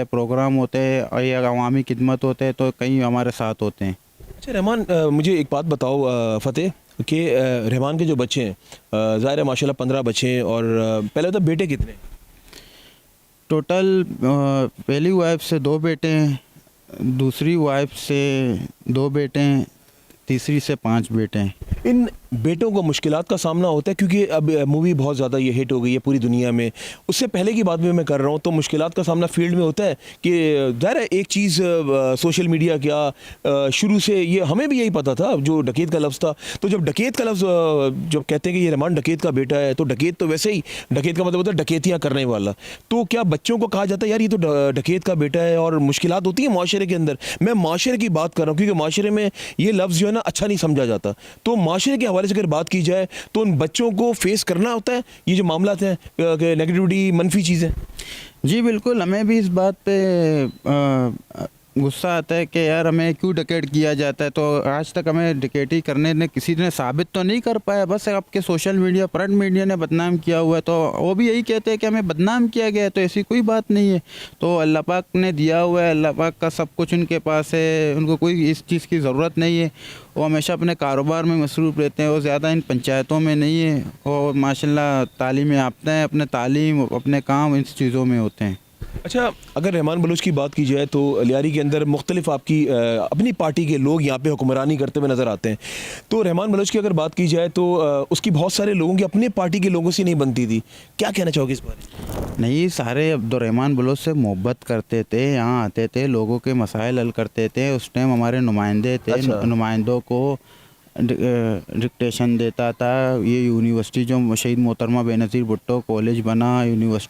Programme होते हैं और ये अवामी खिदमत होते हैं तो कहीं हमारे साथ होते हैं। अच्छा रहमान, मुझे एक बात बताओ फ़तेह कि रहमान के जो बच्चे हैं, ज़ाहिर है माशाल्लाह 15 बच्चे हैं, और पहले तो बेटे कितने हैं? टोटल पहली वाइफ से 2 बेटे हैं, दूसरी वाइफ से 2 बेटे हैं, तीसरी से 5 बेटे हैं। इन बेटों को मुश्किलात का सामना होता है क्योंकि अब मूवी बहुत ज़्यादा ये हिट हो गई है पूरी दुनिया में। उससे पहले की बात भी मैं कर रहा हूँ, तो मुश्किलात का सामना फील्ड में होता है कि ज़ाहिर है एक चीज़ सोशल मीडिया क्या शुरू से ये हमें भी यही पता था जो डकैत का लफ्ज़ था। तो जब डकैत का लफ्ज़ जब कहते हैं कि ये रहमान डकैत का बेटा है, तो डकैत तो वैसे ही डकैत का मतलब होता है डकैतियाँ करने वाला। तो क्या बच्चों को कहा जाता है यार ये तो डकैत का बेटा है, और मुश्किलात होती है माशरे के अंदर? मैं माशरे की बात कर रहा हूँ क्योंकि माशरे में ये लफ्ज़ जो है ना अच्छा नहीं समझा जाता। तो माशरे के हवाले से अगर बात की जाए तो उन बच्चों को फेस करना होता है ये जो मामला हैं, नेगेटिविटी, मनफी चीज़ें। जी बिल्कुल, हमें भी इस बात पे गुस्सा आता है कि यार हमें क्यों डकैत किया जाता है। तो आज तक हमें डकैती करने ने किसी ने साबित तो नहीं कर पाया, बस आपके सोशल मीडिया, प्रिंट मीडिया ने बदनाम किया हुआ है। तो वो भी यही कहते हैं कि हमें बदनाम किया गया है, तो ऐसी कोई बात नहीं है। तो अल्लाह पाक ने दिया हुआ है, अल्लाह पाक का सब कुछ उनके पास है, उनको कोई इस चीज़ की ज़रूरत नहीं है। वो हमेशा अपने कारोबार में मसरूफ़ रहते हैं, वो ज़्यादा इन पंचायतों में नहीं है। और माशाल्लाह तालीम याफ्ता हैं, अपने तालीम अपने काम इन चीज़ों में होते हैं। अच्छा, अगर रहमान बलूच की बात की जाए तो लियारी के अंदर मुख्तलिफ आपकी अपनी पार्टी के लोग यहाँ पे हुक्मरानी करते हुए नज़र आते हैं। तो रहमान बलूच की अगर बात की जाए तो उसकी बहुत सारे लोगों की अपने पार्टी के लोगों से नहीं बनती थी। क्या कहना चाहोगे इस बारे में? नहीं, सारे अब्दुर्रहमान बलोच से मोहब्बत करते थे, यहाँ आते थे, लोगों के मसाइल हल करते थे। उस टाइम हमारे नुमाइंदे थे। अच्छा। नुमाइंदों को डिक्टेशन देता था। ये यूनिवर्सिटी जो शहीद मोहतरमा बेनज़ीर भुट्टो कॉलेज बना, यूनिवर्सिटी